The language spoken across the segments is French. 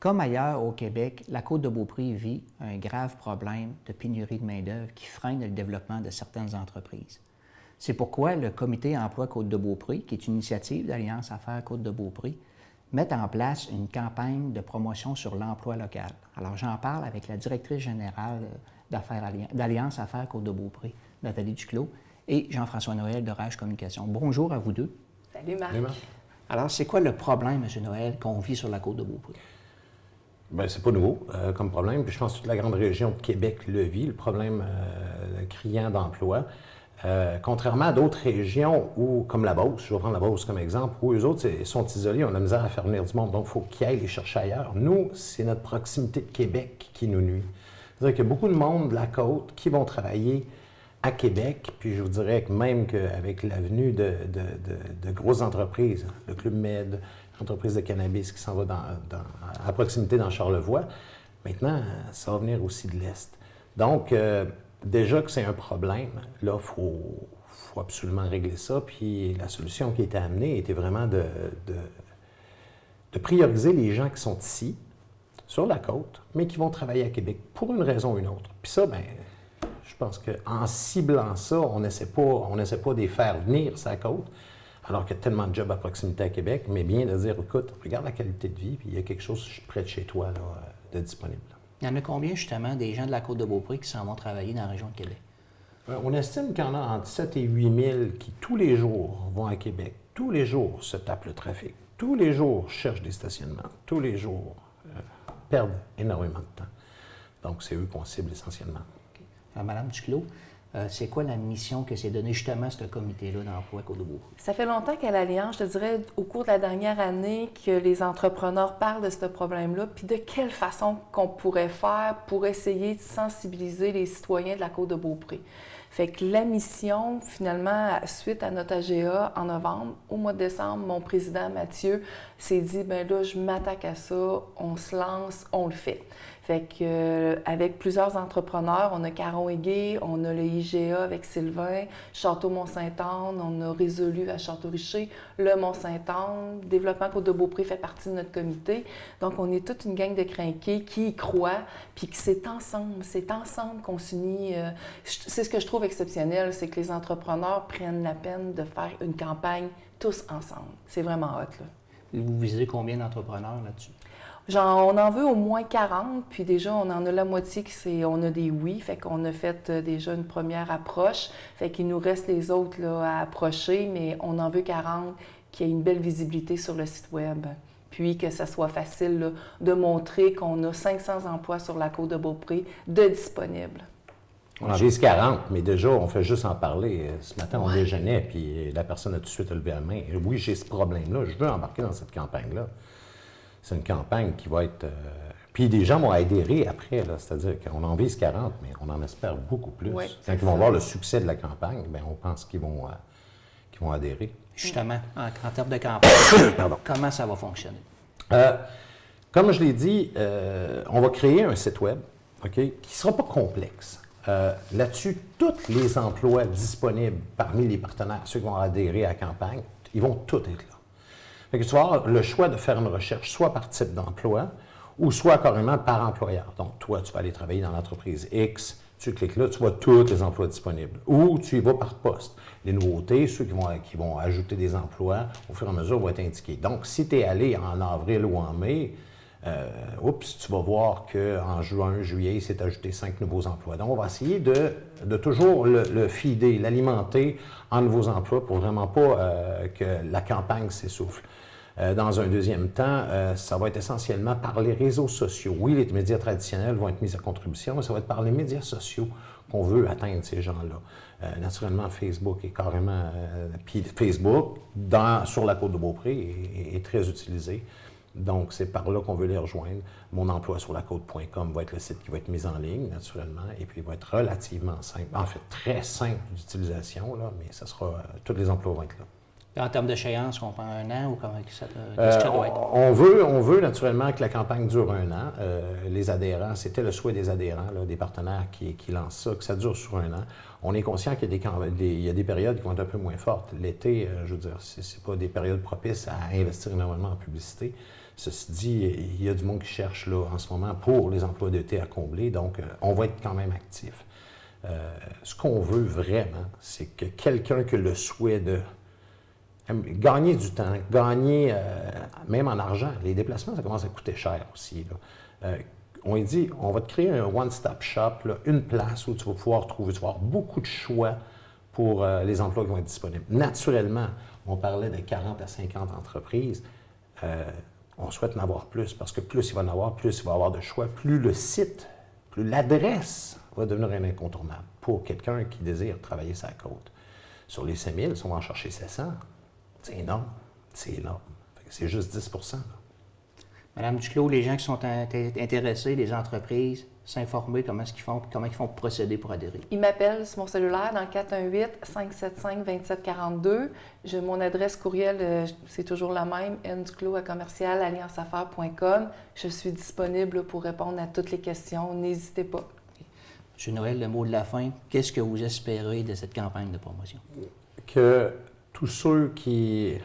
Comme ailleurs au Québec, la Côte-de-Beaupré vit un grave problème de pénurie de main-d'œuvre qui freine le développement de certaines entreprises. C'est pourquoi le Comité Emploi Côte-de-Beaupré, qui est une initiative d'Alliance Affaires Côte-de-Beaupré, met en place une campagne de promotion sur l'emploi local. Alors, j'en parle avec la directrice générale d'Alliance Affaires Côte-de-Beaupré, Nathalie Duclos, et Jean-François Noël de Rage Communication. Bonjour à vous deux. Salut Marc. Salut Marc. Alors, c'est quoi le problème, M. Noël, qu'on vit sur la Côte-de-Beaupré? Bien, c'est pas nouveau comme problème. Puis je pense que toute la grande région de Québec le vit, le problème criant d'emploi. Contrairement à d'autres régions où, comme la Beauce, je vais prendre la Beauce comme exemple, où eux autres sont isolés, on a la misère à faire venir du monde, donc il faut qu'ils aillent les chercher ailleurs. Nous, c'est notre proximité de Québec qui nous nuit. C'est-à-dire qu'il y a beaucoup de monde de la côte qui vont travailler à Québec, puis je vous dirais que même qu'avec l'avenue de grosses entreprises, le Club Med, l'entreprise de cannabis qui s'en va à proximité dans Charlevoix, maintenant, ça va venir aussi de l'Est. Donc, déjà que c'est un problème, là, il faut absolument régler ça, puis la solution qui a été amenée était vraiment de prioriser les gens qui sont ici, sur la côte, mais qui vont travailler à Québec pour une raison ou une autre. Puis ça, bien, je pense qu'en ciblant ça, on n'essaie pas de les faire venir sur la côte, alors qu'il y a tellement de jobs à proximité à Québec, mais bien de dire, écoute, regarde la qualité de vie, puis il y a quelque chose près de chez toi là, de disponible. Il y en a combien, justement, des gens de la Côte-de-Beaupré qui s'en vont travailler dans la région de Québec? On estime qu'il y en a entre 7 et 8 000 qui, tous les jours, vont à Québec, tous les jours se tapent le trafic, tous les jours cherchent des stationnements, tous les jours perdent énormément de temps. Donc, c'est eux qu'on cible essentiellement. Okay. Madame Duclos, c'est quoi la mission que s'est donnée justement ce comité-là d'emploi Côte-de-Beaupré? Ça fait longtemps qu'à l'Alliance, je te dirais, au cours de la dernière année, que les entrepreneurs parlent de ce problème-là, puis de quelle façon qu'on pourrait faire pour essayer de sensibiliser les citoyens de la Côte-de-Beaupré. Fait que la mission, finalement, suite à notre AGA en novembre, au mois de décembre, mon président Mathieu s'est dit, bien là, je m'attaque à ça, on se lance, on le fait. Fait que avec plusieurs entrepreneurs, on a Caron Aigué, on a le IGA avec Sylvain, Château-Mont-Saint-Anne, on a Résolu à Château-Richer, le Mont-Saint-Anne, Développement Côte-de-Beaupré fait partie de notre comité. Donc, on est toute une gang de crinqués qui y croient, puis que c'est ensemble qu'on s'unit. C'est ce que je trouve exceptionnel, c'est que les entrepreneurs prennent la peine de faire une campagne tous ensemble. C'est vraiment hot, là. Vous visez combien d'entrepreneurs là-dessus? On en veut au moins 40, puis déjà, on en a la moitié on a des oui, fait qu'on a fait déjà une première approche, fait qu'il nous reste les autres là, à approcher, mais on en veut 40 qui aient une belle visibilité sur le site web, puis que ça soit facile là, de montrer qu'on a 500 emplois sur la Côte-de-Beaupré de disponibles. On en vise 40, mais déjà, on fait juste en parler. Ce matin, on déjeunait, puis la personne a tout de suite levé la main. Et oui, j'ai ce problème-là, je veux embarquer dans cette campagne-là. C'est une campagne qui va être... Puis des gens vont adhérer après, là, c'est-à-dire qu'on en vise 40, mais on en espère beaucoup plus. Oui, quand ils vont voir le succès de la campagne, bien, on pense qu'ils vont adhérer. Justement, en termes de campagne, comment ça va fonctionner? Comme je l'ai dit, on va créer un site web, OK, qui ne sera pas complexe. Là-dessus, tous les emplois disponibles parmi les partenaires, ceux qui vont adhérer à la campagne, ils vont tous être là. Fait que tu vas avoir le choix de faire une recherche soit par type d'emploi ou soit carrément par employeur. Donc, toi, tu vas aller travailler dans l'entreprise X, tu cliques là, tu vois tous les emplois disponibles. Ou tu y vas par poste. Les nouveautés, ceux qui vont ajouter des emplois, au fur et à mesure, vont être indiqués. Donc, si tu es allé en avril ou en mai, tu vas voir qu'en juin, juillet, il s'est ajouté 5 nouveaux emplois. Donc, on va essayer de toujours le feeder, l'alimenter en nouveaux emplois pour vraiment pas que la campagne s'essouffle. Dans un deuxième temps, ça va être essentiellement par les réseaux sociaux. Oui, les médias traditionnels vont être mis à contribution, mais ça va être par les médias sociaux qu'on veut atteindre ces gens-là. Naturellement, Facebook est carrément... puis Facebook, sur la Côte-de-Beaupré, est très utilisé. Donc, c'est par là qu'on veut les rejoindre. Monemploisurlacôte.com va être le site qui va être mis en ligne, naturellement, et puis il va être relativement simple, en fait, très simple d'utilisation, là, mais ça sera, tous les emplois vont être là. En termes d'échéance, on prend 1 an ou comment qu'est-ce que ça doit être? On veut naturellement que la campagne dure 1 an. Les adhérents, c'était le souhait des adhérents, là, des partenaires qui lancent ça, que ça dure sur 1 an. On est conscient qu'il y a des périodes qui vont être un peu moins fortes. L'été, je veux dire, c'est pas des périodes propices à investir énormément en publicité. Ceci dit, il y a du monde qui cherche là, en ce moment pour les emplois d'été à combler, donc on va être quand même actif. Ce qu'on veut vraiment, c'est que quelqu'un qui a le souhait de gagner du temps, gagner même en argent. Les déplacements, ça commence à coûter cher aussi. On dit, on va te créer un one-stop shop, là, une place où tu vas pouvoir trouver, tu vas avoir beaucoup de choix pour les emplois qui vont être disponibles. Naturellement, on parlait de 40 à 50 entreprises. On souhaite en avoir plus parce que plus il va en avoir, plus il va y avoir de choix, plus le site, plus l'adresse va devenir un incontournable pour quelqu'un qui désire travailler sa côte. Sur les 5 000, si on va en chercher 700, c'est énorme. C'est énorme. C'est juste 10 là. Madame Duclos, les gens qui sont intéressés, les entreprises, s'informer comment ils font pour procéder pour adhérer. Ils m'appellent sur mon cellulaire dans le 418-575-2742. Mon adresse courriel, c'est toujours la même, nduclos@allianceaffaires.com. Je suis disponible pour répondre à toutes les questions. N'hésitez pas. M. Noël, le mot de la fin, qu'est-ce que vous espérez de cette campagne de promotion? Que tous ceux qui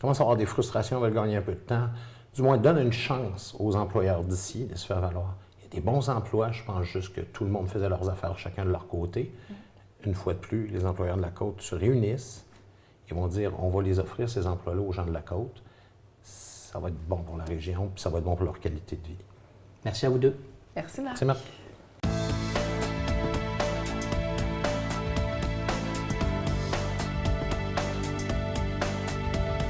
commencent à avoir des frustrations, veulent gagner un peu de temps, du moins donnent une chance aux employeurs d'ici de se faire valoir. Il y a des bons emplois, je pense juste que tout le monde faisait leurs affaires chacun de leur côté. Une fois de plus, les employeurs de la Côte se réunissent et vont dire on va les offrir ces emplois-là aux gens de la Côte. Ça va être bon pour la région, puis ça va être bon pour leur qualité de vie. Merci à vous deux. Merci, Marc. C'est Marc.